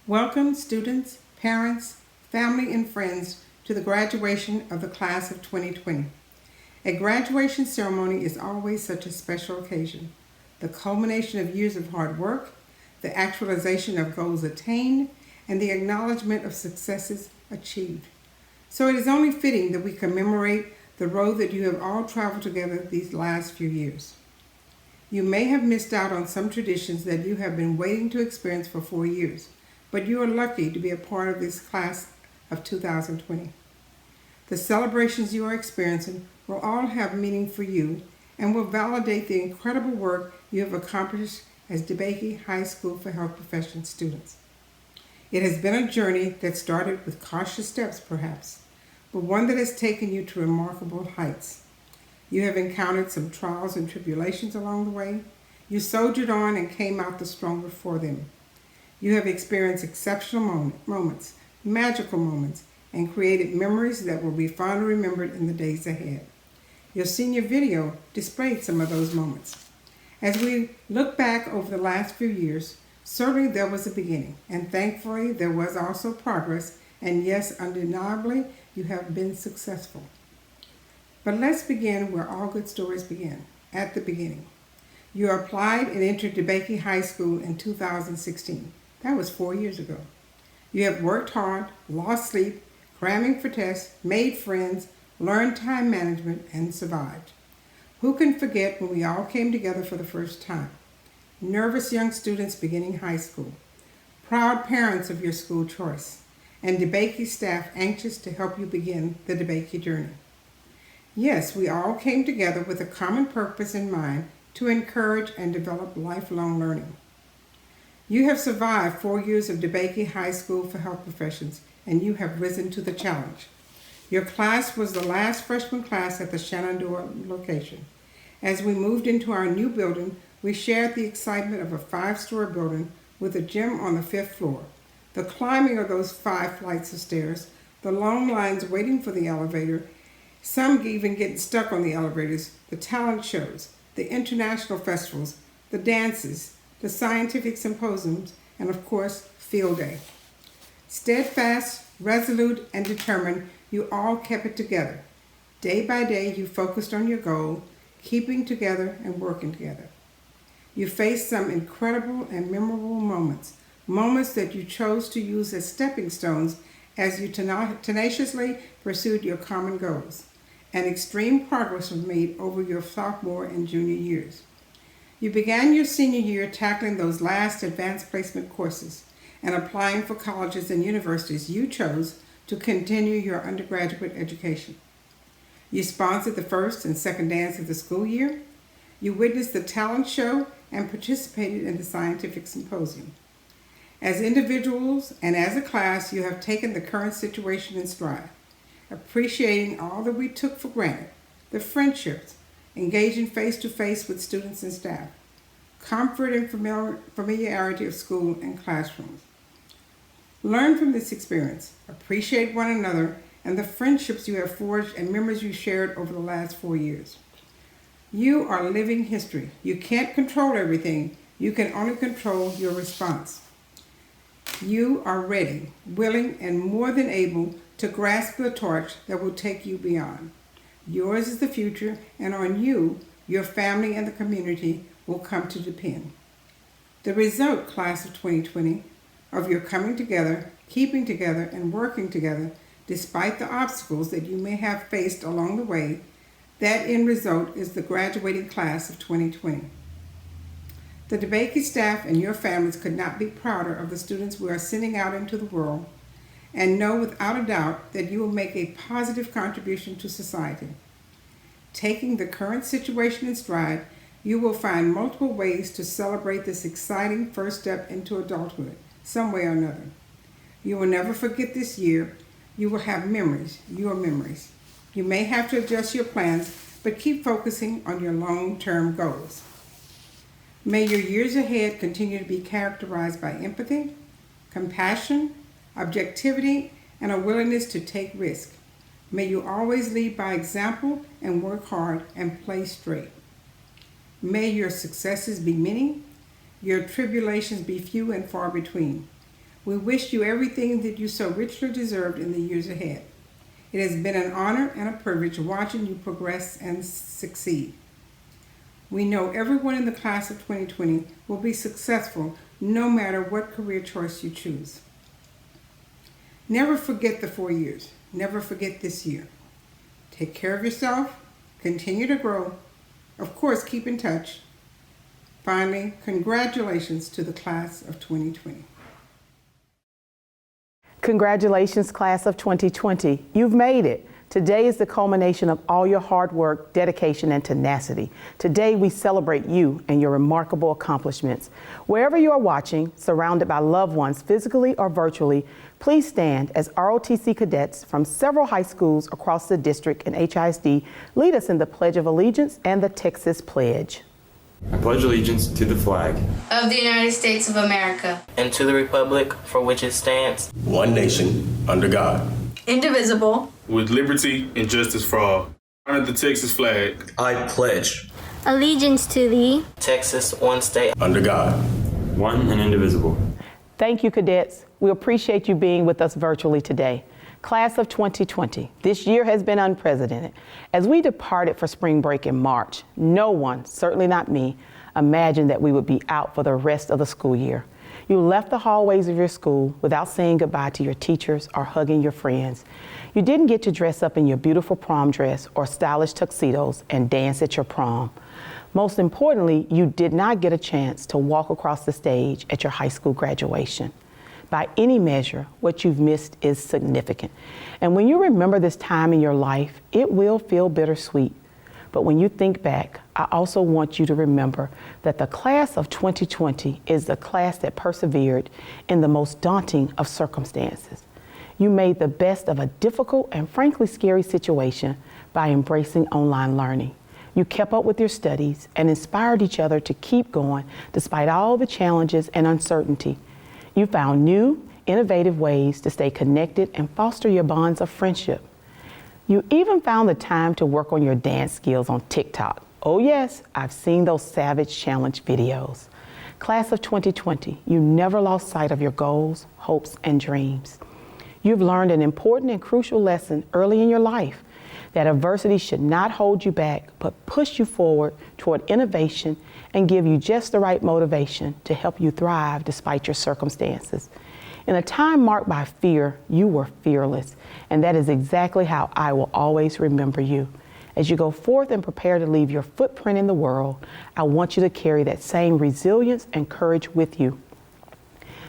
Welcome, students, parents, family, and friends to the graduation of the class of 2020. A graduation ceremony is always such a special occasion, the culmination of years of hard work, the actualization of goals attained, and the acknowledgement of successes achieved. So it is only fitting that we commemorate the road that you have all traveled together these last few years. You may have missed out on some traditions that you have been waiting to experience for 4 years, but you are lucky to be a part of this class of 2020. The celebrations you are experiencing will all have meaning for you and will validate the incredible work you have accomplished as DeBakey High School for Health Professions students. It has been a journey that started with cautious steps perhaps, but one that has taken you to remarkable heights. You have encountered some trials and tribulations along the way. You soldiered on and came out the stronger for them. You have experienced exceptional moments, magical moments, and created memories that will be fondly remembered in the days ahead. Your senior video displayed some of those moments. As we look back over the last few years, certainly there was a beginning, and thankfully there was also progress, and yes, undeniably, you have been successful. But let's begin where all good stories begin, at the beginning. You applied and entered DeBakey High School in 2016. That was 4 years ago. You have worked hard, lost sleep, cramming for tests, made friends, learned time management, and survived. Who can forget when we all came together for the first time? Nervous young students beginning high school, proud parents of your school choice, and DeBakey staff anxious to help you begin the DeBakey journey. Yes, we all came together with a common purpose in mind to encourage and develop lifelong learning. You have survived 4 years of DeBakey High School for Health Professions, and you have risen to the challenge. Your class was the last freshman class at the Shenandoah location. As we moved into our new building, we shared the excitement of a 5-story building with a gym on the 5th floor, the climbing of those 5 flights of stairs, the long lines waiting for the elevator, some even getting stuck on the elevators, the talent shows, the international festivals, the dances, the scientific symposiums, and of course, field day. Steadfast, resolute, and determined, you all kept it together. Day by day, you focused on your goal, keeping together and working together. You faced some incredible and memorable moments, moments that you chose to use as stepping stones as you tenaciously pursued your common goals. And extreme progress was made over your sophomore and junior years. You began your senior year tackling those last advanced placement courses and applying for colleges and universities you chose to continue your undergraduate education. You sponsored the first and second dance of the school year. You witnessed the talent show and participated in the scientific symposium. As individuals and as a class, you have taken the current situation in stride, appreciating all that we took for granted, the friendships, engaging face-to-face with students and staff, comfort and familiarity of school and classrooms. Learn from this experience, appreciate one another and the friendships you have forged and memories you shared over the last 4 years. You are living history. You can't control everything. You can only control your response. You are ready, willing, and more than able to grasp the torch that will take you beyond. Yours is the future, and on you, your family, and the community will come to depend. The result, class of 2020, of your coming together, keeping together, and working together, despite the obstacles that you may have faced along the way, that end result is the graduating class of 2020. The DeBakey staff and your families could not be prouder of the students we are sending out into the world, and know without a doubt that you will make a positive contribution to society. Taking the current situation in stride, you will find multiple ways to celebrate this exciting first step into adulthood, some way or another. You will never forget this year. You will have memories, your memories. You may have to adjust your plans, but keep focusing on your long-term goals. May your years ahead continue to be characterized by empathy, compassion, objectivity, and a willingness to take risk. May you always lead by example and work hard and play straight. May your successes be many, your tribulations be few and far between. We wish you everything that you so richly deserved in the years ahead. It has been an honor and a privilege watching you progress and succeed. We know everyone in the class of 2020 will be successful no matter what career choice you choose. Never forget the 4 years. Never forget this year. Take care of yourself. Continue to grow. Of course, keep in touch. Finally, congratulations to the class of 2020. Congratulations, class of 2020. You've made it. Today is the culmination of all your hard work, dedication, and tenacity. Today, we celebrate you and your remarkable accomplishments. Wherever you are watching, surrounded by loved ones, physically or virtually, please stand as ROTC cadets from several high schools across the district and HISD lead us in the Pledge of Allegiance and the Texas Pledge. I pledge allegiance to the flag of the United States of America and to the republic for which it stands, one nation, under God, indivisible, with liberty and justice for all. Honor the Texas flag. I pledge allegiance to thee, Texas, one state, under God, one and indivisible. Thank you, cadets. We appreciate you being with us virtually today. Class of 2020, this year has been unprecedented. As we departed for spring break in March, no one, certainly not me, imagined that we would be out for the rest of the school year. You left the hallways of your school without saying goodbye to your teachers or hugging your friends. You didn't get to dress up in your beautiful prom dress or stylish tuxedos and dance at your prom. Most importantly, you did not get a chance to walk across the stage at your high school graduation. By any measure, what you've missed is significant. And when you remember this time in your life, it will feel bittersweet. But when you think back, I also want you to remember that the class of 2020 is the class that persevered in the most daunting of circumstances. You made the best of a difficult and frankly scary situation by embracing online learning. You kept up with your studies and inspired each other to keep going despite all the challenges and uncertainty. You found new, innovative ways to stay connected and foster your bonds of friendship. You even found the time to work on your dance skills on TikTok. Oh yes, I've seen those Savage Challenge videos. Class of 2020, you never lost sight of your goals, hopes, and dreams. You've learned an important and crucial lesson early in your life, that adversity should not hold you back, but push you forward toward innovation and give you just the right motivation to help you thrive despite your circumstances. In a time marked by fear, you were fearless, and that is exactly how I will always remember you. As you go forth and prepare to leave your footprint in the world, I want you to carry that same resilience and courage with you.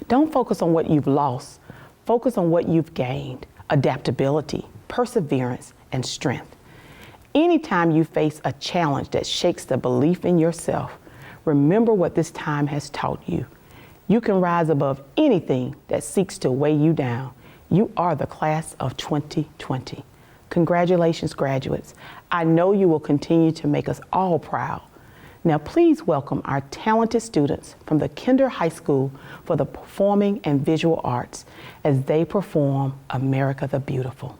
Don't focus on what you've lost. Focus on what you've gained: adaptability, perseverance, and strength. Anytime you face a challenge that shakes the belief in yourself, remember what this time has taught you. You can rise above anything that seeks to weigh you down. You are the class of 2020. Congratulations, graduates. I know you will continue to make us all proud. Now please welcome our talented students from the Kinder High School for the Performing and Visual Arts as they perform America the Beautiful.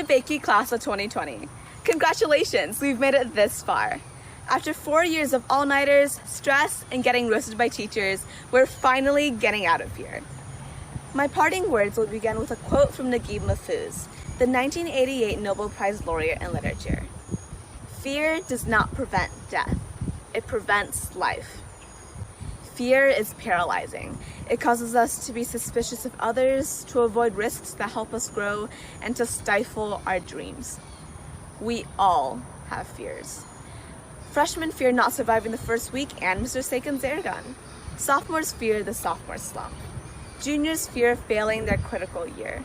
DeBakey class of 2020. Congratulations, we've made it this far. After 4 years of all-nighters, stress, and getting roasted by teachers, we're finally getting out of here. My parting words will begin with a quote from Naguib Mahfouz, the 1988 Nobel Prize laureate in literature. "Fear does not prevent death, it prevents life." Fear is paralyzing. It causes us to be suspicious of others, to avoid risks that help us grow, and to stifle our dreams. We all have fears. Freshmen fear not surviving the first week and Mr. Sagan's air gun. Sophomores fear the sophomore slump. Juniors fear failing their critical year.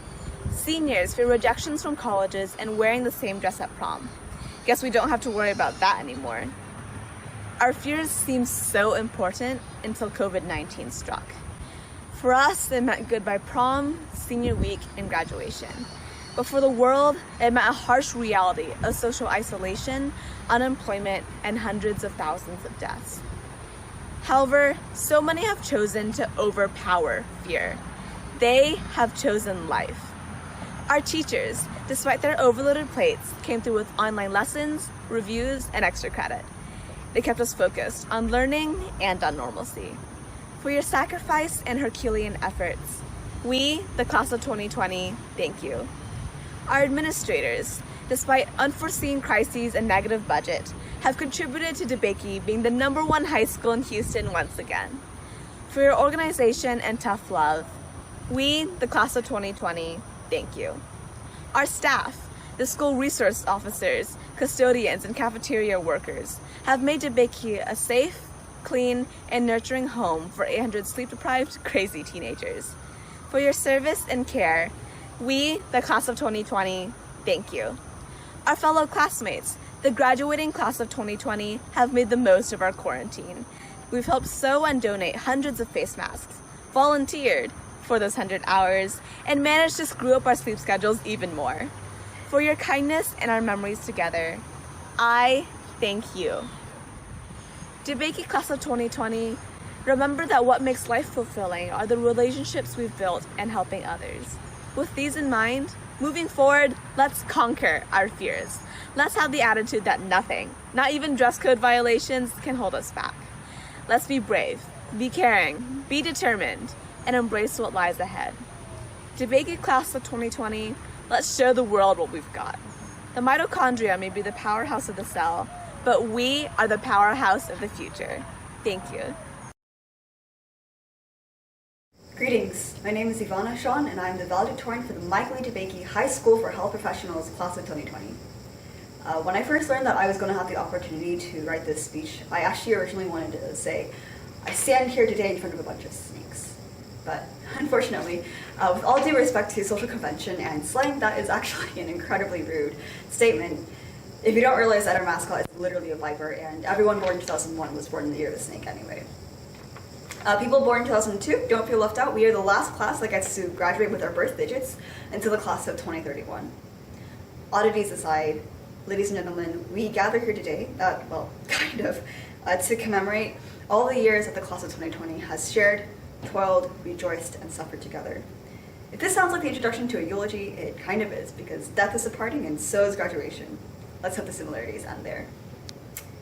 Seniors fear rejections from colleges and wearing the same dress at prom. Guess we don't have to worry about that anymore. Our fears seemed so important until COVID-19 struck. For us, it meant goodbye prom, senior week, and graduation. But for the world, it meant a harsh reality of social isolation, unemployment, and hundreds of thousands of deaths. However, so many have chosen to overpower fear. They have chosen life. Our teachers, despite their overloaded plates, came through with online lessons, reviews, and extra credit. They kept us focused on learning and on normalcy. For your sacrifice and Herculean efforts, we, the class of 2020, thank you. Our administrators, despite unforeseen crises and negative budget, have contributed to DeBakey being the #1 high school in Houston once again. For your organization and tough love, we, the class of 2020, thank you. Our staff, the school resource officers, custodians, and cafeteria workers have made DeBakey a safe, clean, and nurturing home for 800 sleep-deprived, crazy teenagers. For your service and care, we, the class of 2020, thank you. Our fellow classmates, the graduating class of 2020, have made the most of our quarantine. We've helped sew and donate hundreds of face masks, volunteered for those 100 hours, and managed to screw up our sleep schedules even more. For your kindness and our memories together, I thank you. DeBakey class of 2020, remember that what makes life fulfilling are the relationships we've built and helping others. With these in mind, moving forward, let's conquer our fears. Let's have the attitude that nothing, not even dress code violations, can hold us back. Let's be brave, be caring, be determined, and embrace what lies ahead. DeBakey class of 2020, let's show the world what we've got. The mitochondria may be the powerhouse of the cell, but we are the powerhouse of the future. Thank you. Greetings, my name is Ivana Sean and I'm the valedictorian for the Michael E. DeBakey High School for Health Professionals class of 2020. When I first learned that I was going to have the opportunity to write this speech, I actually originally wanted to say, I stand here today in front of a bunch of snakes. But unfortunately, with all due respect to social convention and slang, that is actually an incredibly rude statement. If you don't realize that our mascot is literally a viper, and everyone born in 2001 was born in the year of the snake anyway. People born in 2002, don't feel left out. We are the last class that gets to graduate with our birth digits until the class of 2031. Oddities aside, ladies and gentlemen, we gather here today, to commemorate all the years that the class of 2020 has shared, toiled, rejoiced, and suffered together. If this sounds like the introduction to a eulogy, it kind of is, because death is a parting and so is graduation. Let's hope the similarities end there.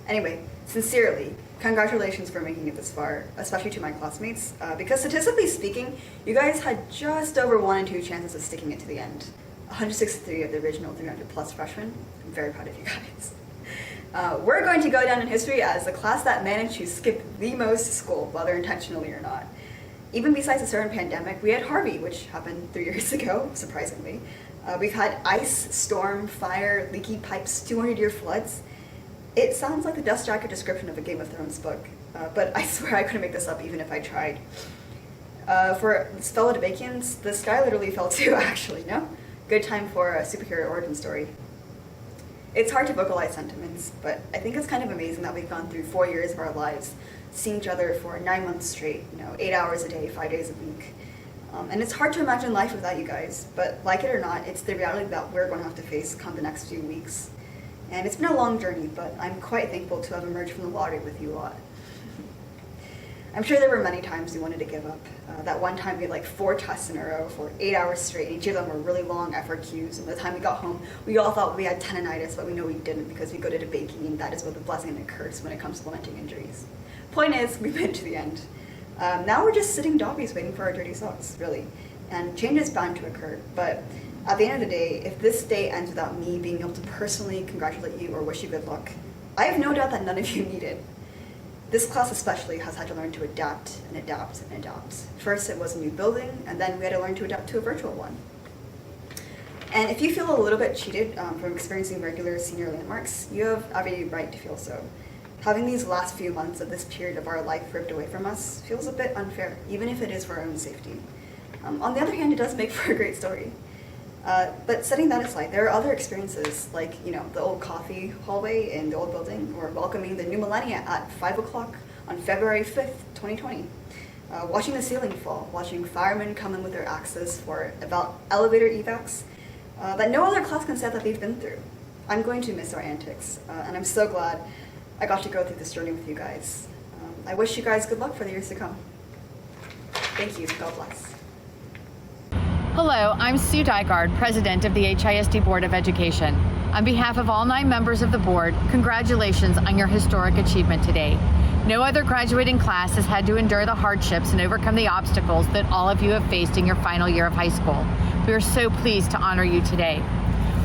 Anyway, sincerely, congratulations for making it this far, especially to my classmates, because statistically speaking, you guys had just over 1 in 2 chances of sticking it to the end. 163 of the original 300 plus freshmen. I'm very proud of you guys. We're going to go down in history as the class that managed to skip the most school, whether intentionally or not. Even besides the certain pandemic, we had Harvey, which happened 3 years ago, surprisingly. We've had ice, storm, fire, leaky pipes, 200-year floods. It sounds like the dust jacket description of a Game of Thrones book, but I swear I couldn't make this up even if I tried. For fellow DeBakians, the sky literally fell too, actually, no? Good time for a superhero origin story. It's hard to vocalize sentiments, but I think it's kind of amazing that we've gone through 4 years of our lives, seeing each other for 9 months straight, 8 hours a day, 5 days a week. And it's hard to imagine life without you guys, but like it or not, it's the reality that we're going to have to face come the next few weeks. And it's been a long journey, but I'm quite thankful to have emerged from the lottery with you a lot. I'm sure there were many times we wanted to give up. That one time we had like 4 tests in a row for 8 hours straight. Each of them were really long FRQs, and by the time we got home, we all thought we had tendonitis, but we know we didn't because we go to DeBakey, and that is both a blessing and a curse when it comes to lamenting injuries. Point is, we made it to the end. Now we're just sitting doggies waiting for our dirty socks, really. And change is bound to occur, but at the end of the day, if this day ends without me being able to personally congratulate you or wish you good luck, I have no doubt that none of you need it. This class especially has had to learn to adapt and adapt and adapt. First it was a new building, and then we had to learn to adapt to a virtual one. And if you feel a little bit cheated from experiencing regular senior landmarks, you have every right to feel so. Having these last few months of this period of our life ripped away from us feels a bit unfair, even if it is for our own safety. On the other hand, it does make for a great story. But setting that aside, there are other experiences, like the old coffee hallway in the old building, or welcoming the new millennia at 5 o'clock on February 5th, 2020. Watching the ceiling fall, watching firemen come in with their axes for elevator evacs that no other class can say that they've been through. I'm going to miss our antics, and I'm so glad I got to go through this journey with you guys. I wish you guys good luck for the years to come. Thank you. God bless. Hello, I'm Sue Dygard, President of the HISD Board of Education. On behalf of all 9 members of the board, congratulations on your historic achievement today. No other graduating class has had to endure the hardships and overcome the obstacles that all of you have faced in your final year of high school. We are so pleased to honor you today.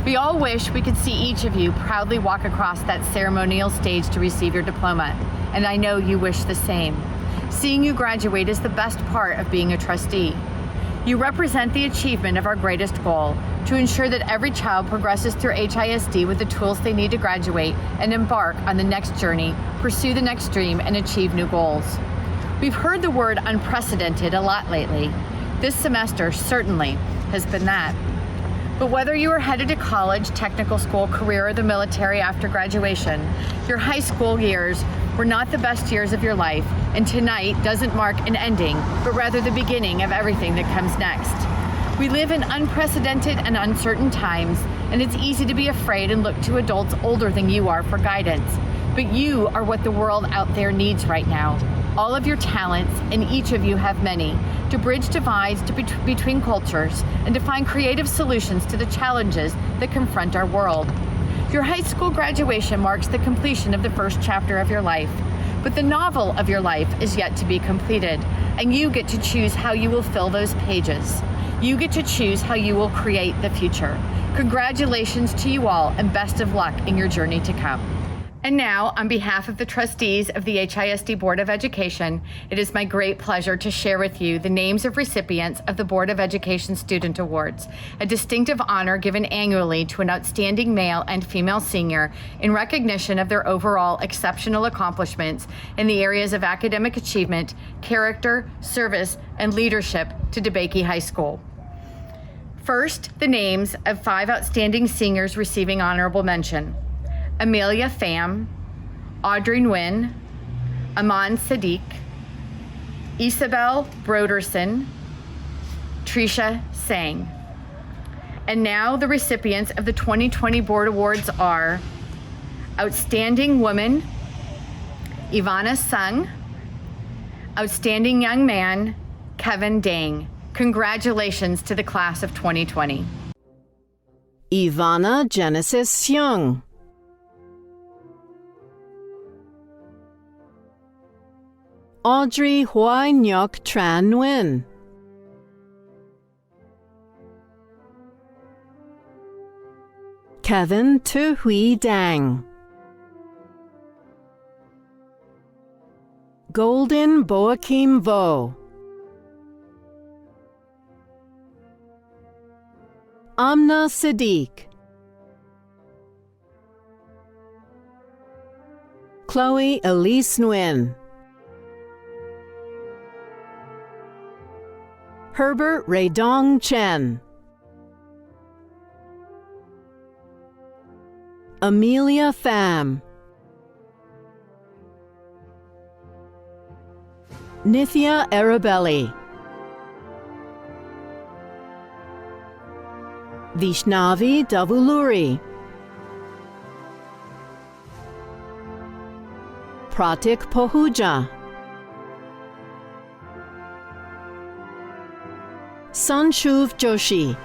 We all wish we could see each of you proudly walk across that ceremonial stage to receive your diploma, and I know you wish the same. Seeing you graduate is the best part of being a trustee. You represent the achievement of our greatest goal, to ensure that every child progresses through HISD with the tools they need to graduate and embark on the next journey, pursue the next dream, and achieve new goals. We've heard the word unprecedented a lot lately. This semester certainly has been that. But whether you are headed to college, technical school, career, or the military after graduation, your high school years were not the best years of your life, and tonight doesn't mark an ending, but rather the beginning of everything that comes next. We live in unprecedented and uncertain times, and it's easy to be afraid and look to adults older than you are for guidance. But you are what the world out there needs right now. All of your talents, and each of you have many, to bridge divides between cultures and to find creative solutions to the challenges that confront our world. Your high school graduation marks the completion of the first chapter of your life, but the novel of your life is yet to be completed, and you get to choose how you will fill those pages. You get to choose how you will create the future. Congratulations to you all, and best of luck in your journey to come. And now, on behalf of the trustees of the HISD Board of Education, it is my great pleasure to share with you the names of recipients of the Board of Education Student Awards, a distinctive honor given annually to an outstanding male and female senior in recognition of their overall exceptional accomplishments in the areas of academic achievement, character, service, and leadership to DeBakey High School. First, the names of 5 outstanding seniors receiving honorable mention: Amelia Pham, Audrey Nguyen, Aman Sadiq, Isabel Broderson, Trisha Sang. And now the recipients of the 2020 Board Awards are Outstanding Woman, Ivana Sung, Outstanding Young Man, Kevin Dang. Congratulations to the class of 2020. Ivana Genesis Young. Audrey Hoai Nyok Tran Nguyen. Kevin Tu Hui Dang. Golden Boakim Vo. Amna Sadiq. Chloe Elise Nguyen. Herbert Raydong Chen. Amelia Pham. Nithya Arabelli. Vishnavi Davuluri. Pratik Pohuja. Sanshuv Joshi,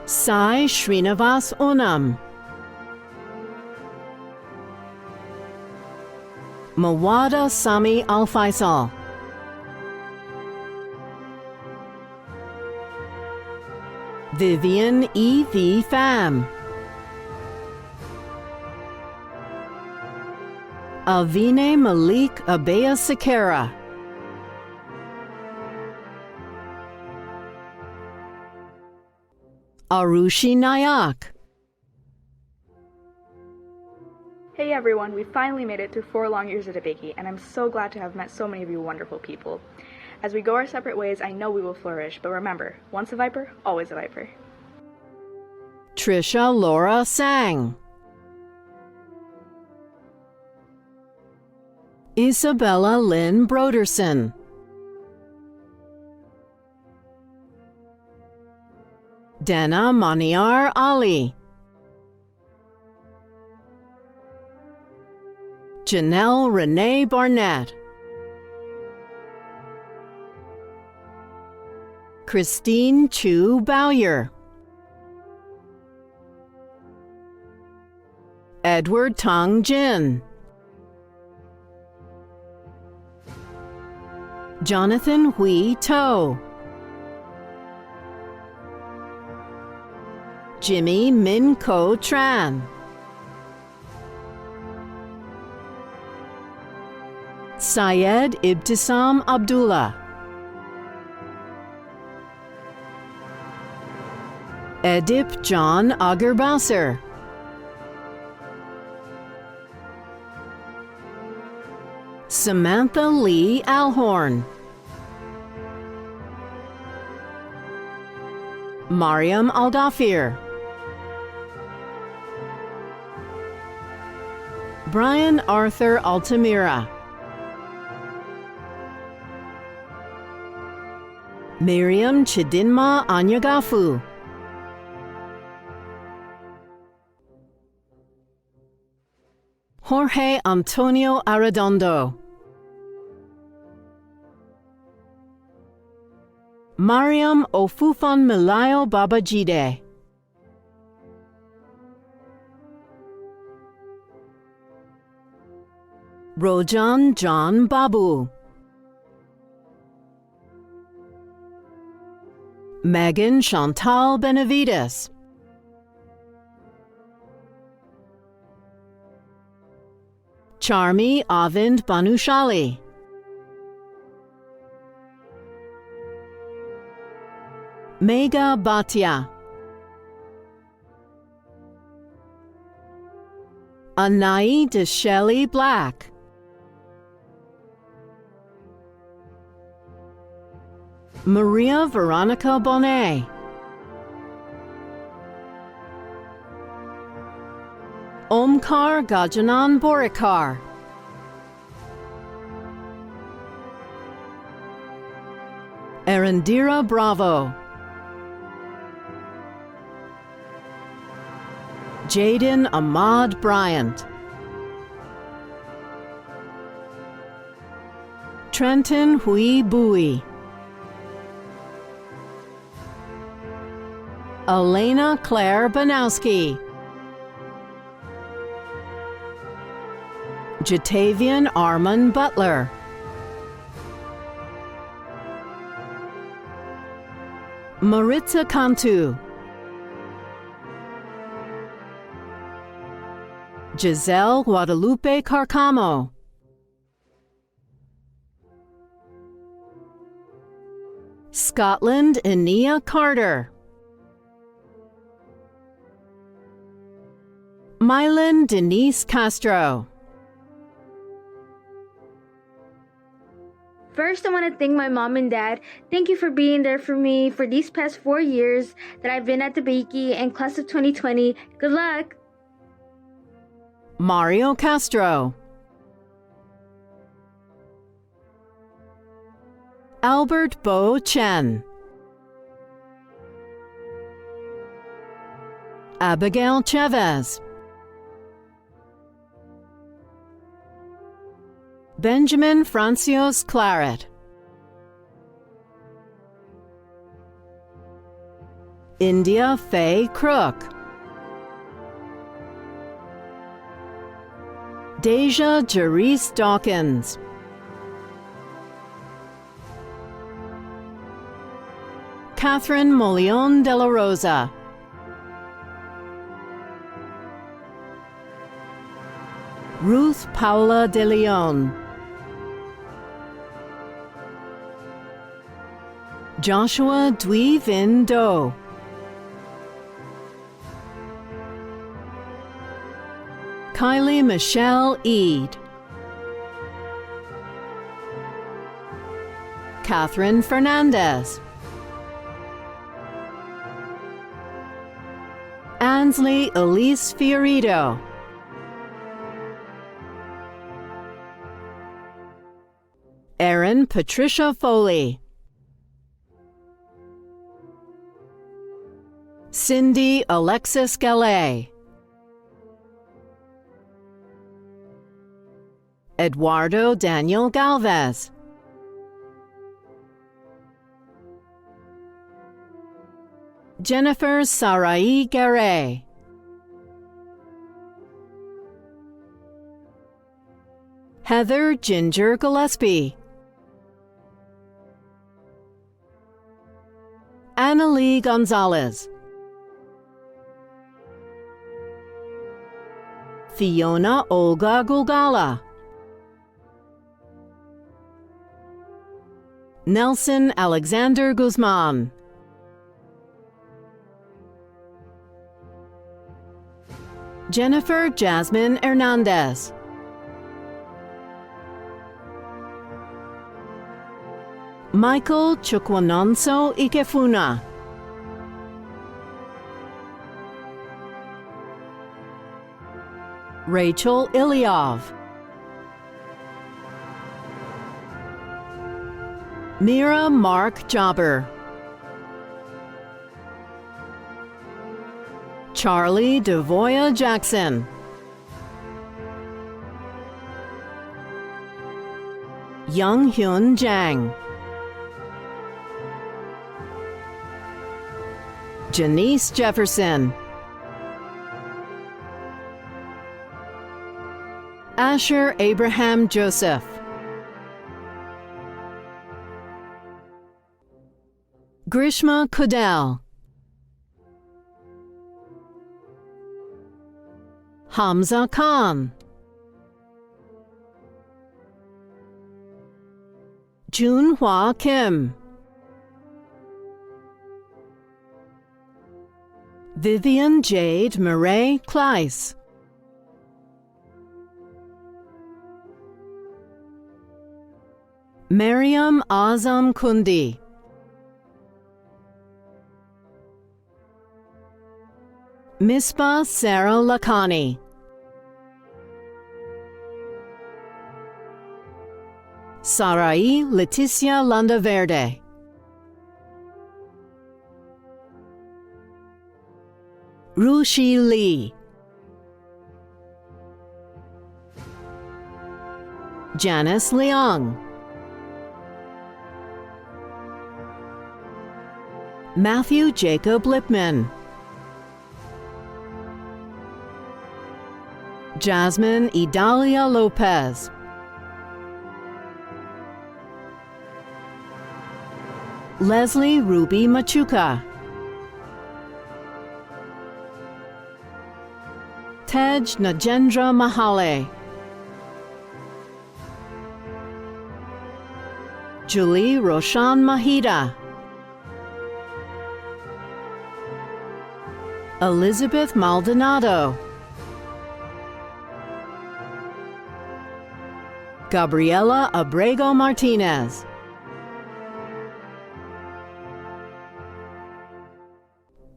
Sai Srinivas Onam, Mawada Sami Al Faisal, Vivian E.V. Pham, Avine Malik Abea Sakara, Arushi Nayak. Hey everyone, we finally made it through 4 long years at DeBakey, and I'm so glad to have met so many of you wonderful people. As we go our separate ways, I know we will flourish, but remember, once a viper, always a viper. Trisha Laura Sang, Isabella Lynn Broderson, Dana Maniar Ali, Janelle Renee Barnett, Christine Chu Bowyer, Edward Tong Jin, Jonathan Hui To, Jimmy Min Ko Tran, Syed Ibtisam Abdullah, Edip John Agerbasser, Samantha Lee Alhorn, Mariam Aldafir, Brian Arthur Altamira, Miriam Chidinma Anyagafu, Jorge Antonio Arredondo, Mariam Ofufan Milayo Babajide, Rojan John Babu, Megan Chantal Benavides, Charmi Avind Banushali, Megha Bhatia, Anai Desheli Black, Maria Veronica Bonet, Omkar Gajanan Borikar, Arindira Bravo, Jaden Ahmad Bryant, Trenton Hui Bui, Elena Claire Banowski, Jatavian Armand Butler, Maritza Cantu, Giselle Guadalupe Carcamo, Scotland Enia Carter, Mylan Denise Castro. First, I want to thank my mom and dad. Thank you for being there for me for these past 4 years that I've been at DeBakey and class of 2020. Good luck. Mario Castro, Albert Bo Chen, Abigail Chavez, Benjamin Francios Claret. India Faye Crook. Deja Jerice Dawkins. Catherine Molion de la Rosa. Ruth Paula de Leon. Joshua Dwi Vin Do. Kylie Michelle Eade. Catherine Fernandez. Ansley Elise Fiorito. Erin Patricia Foley. Cindy Alexis Gallet. Eduardo Daniel Galvez. Jennifer Sarai Garay. Heather Ginger Gillespie. Annalie Gonzalez. Fiona Olga Gulgala. Nelson Alexander Guzman. Jennifer Jasmine Hernandez. Michael Chukwanonso Ikefuna. Rachel Iliov. Mira Mark Jobber. Charlie Devoya Jackson. Young Hyun Jang. Janice Jefferson. Asher Abraham Joseph. Grishma Kudel. Hamza Khan. Junhwa Kim. Vivian Jade Murray Kleiss. Mariam Azam Kundi. Misbah Sarah Lakhani. Sarai Leticia Landaverde. Rushi Lee. Janice Leong. Matthew Jacob Lipman. Jasmine Idalia Lopez. Leslie Ruby Machuca. Tej Najendra Mahale. Julie Roshan Mahida. Elizabeth Maldonado. Gabriela Abrego Martinez.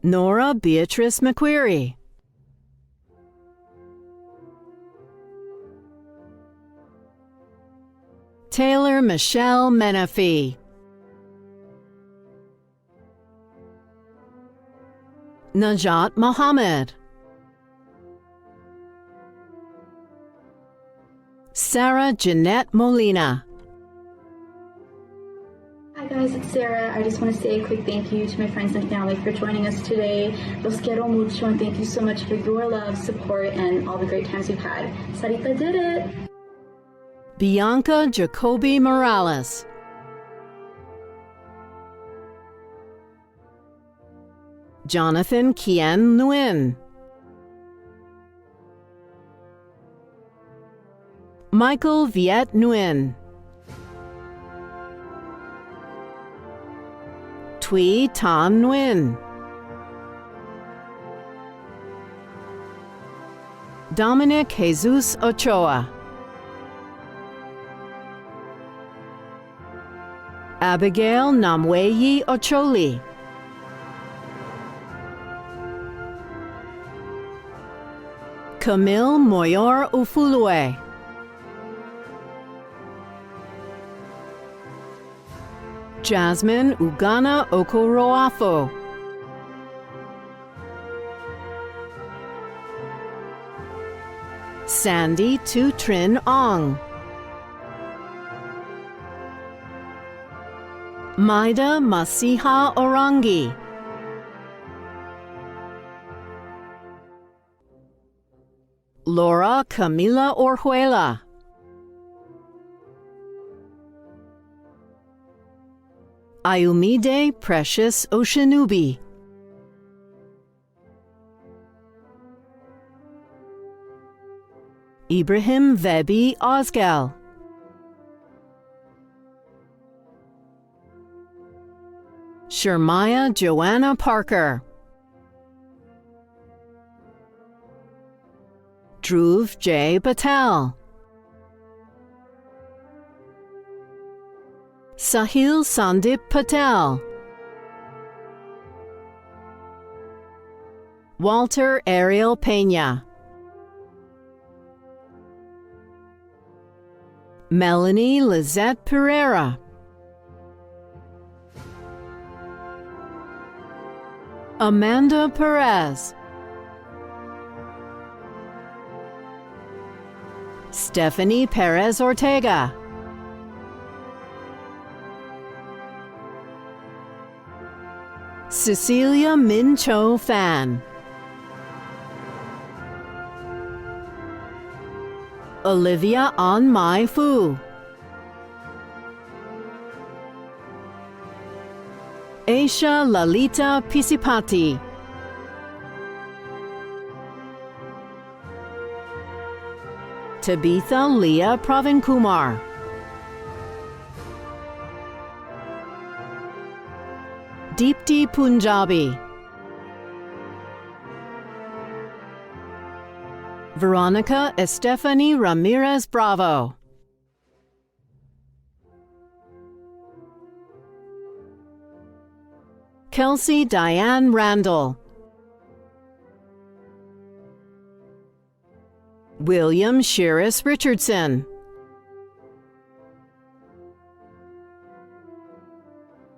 Nora Beatrice McQuarrie. Taylor Michelle Menifee. Najat Mohammed. Sarah Jeanette Molina. Hi guys, it's Sarah. I just want to say a quick thank you to my friends and family for joining us today. Los quiero mucho and thank you so much for your love, support, and all the great times we've had. Sarita did it! Bianca Jacoby Morales. Jonathan Kien Nguyen. Michael Viet Nguyen. Thuy Tan Nguyen. Dominic Jesus Ochoa. Abigail Namweyi Ocholi. Camille Moyor Ufulue. Jasmine Ugana Okoroafo. Sandy Tu Trin Ong. Maida Masiha Orangi. Laura Camila Orjuela. Ayumide Precious Oshinubi. Ibrahim Vebi Ozgal. Shermaya Joanna Parker. Dhruv J. Patel. Sahil Sandip Patel. Walter Ariel Pena. Melanie Lizette Pereira. Amanda Perez. Stephanie Perez Ortega. Cecilia Min Cho Fan. Olivia An Mai Fu. Aisha Lalita Pisipati. Tabitha Leah Pravinkumar. Deepti Punjabi. Veronica Estefany Ramirez Bravo. Kelsey Diane Randall. William Shiris Richardson.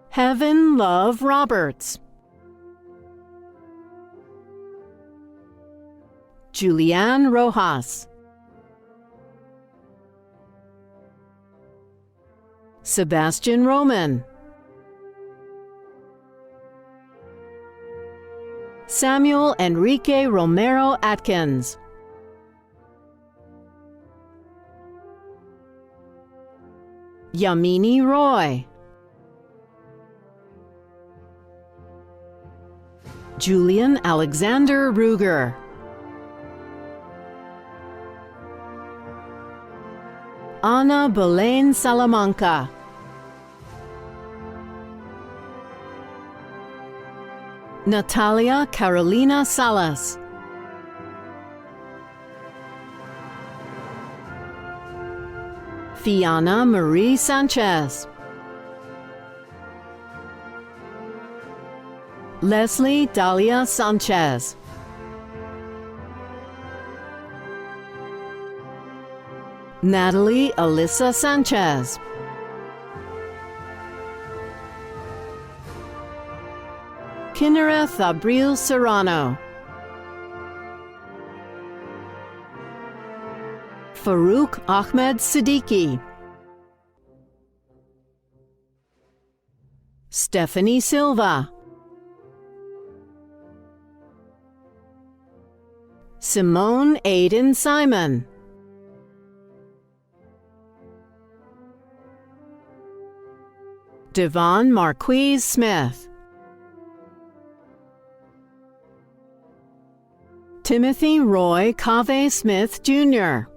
Heaven Love Roberts. Julianne Rojas. Sebastian Roman. Samuel Enrique Romero Atkins. Yamini Roy. Julian Alexander Ruger. Ana Belen Salamanca. Natalia Carolina Salas. Fiana Marie Sanchez. Leslie Dahlia Sanchez. Natalie Alyssa Sanchez. Kinnereth Abril Serrano. Farouk Ahmed Siddiqui, Stephanie Silva, Simone Aiden Simon, Devon Marquise Smith, Timothy Roy Cave Smith Jr.,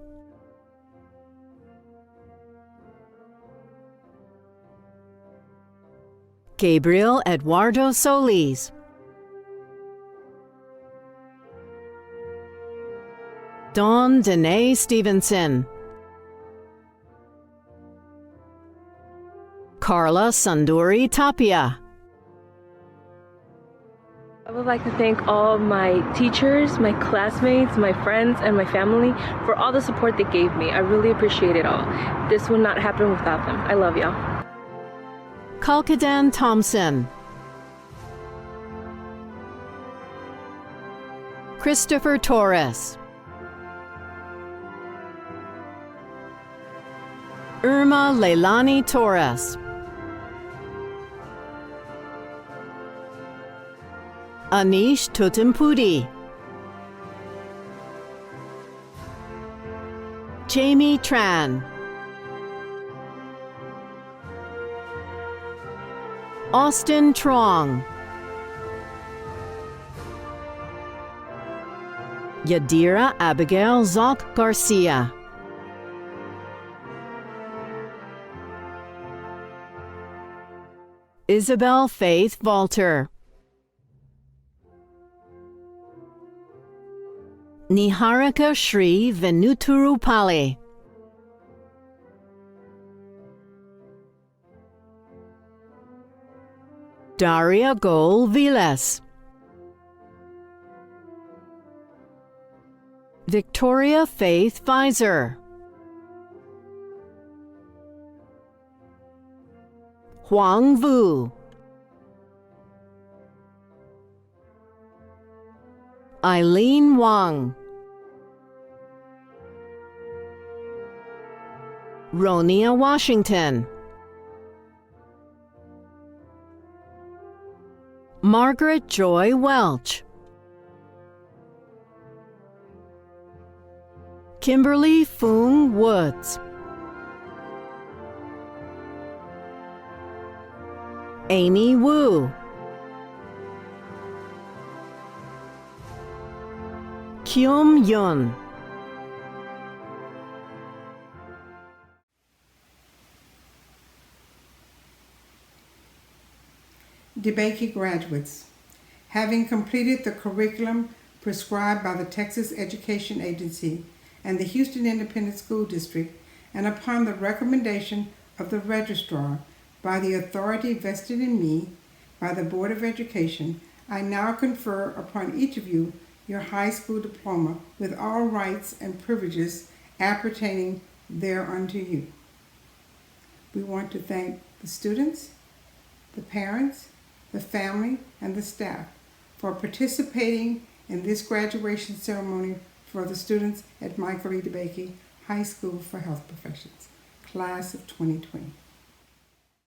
Gabriel Eduardo Solis, Dawn Danae Stevenson, Carla Sunduri Tapia. I would like to thank all my teachers, my classmates, my friends, and my family for all the support they gave me. I really appreciate it all. This would not happen without them. I love y'all. Kalkadan Thompson, Christopher Torres, Irma Leilani Torres, Anish Totimpudi, Jamie Tran, Austin Trong, Yadira Abigail Zoc Garcia, Isabel Faith Valter, Niharika Shri Venuturupalli, Daria Gol Viles, Victoria Faith Pfizer, Huang Vu, Eileen Wang, Ronia Washington, Margaret Joy Welch, Kimberly Foong Woods, Amy Wu, Kyum Yun, DeBakey graduates, having completed the curriculum prescribed by the Texas Education Agency and the Houston Independent School District, and upon the recommendation of the registrar by the authority vested in me by the Board of Education, I now confer upon each of you your high school diploma with all rights and privileges appertaining thereunto you. We want to thank the students, the parents, the family, and the staff for participating in this graduation ceremony for the students at Michael E. DeBakey High School for Health Professions, Class of 2020.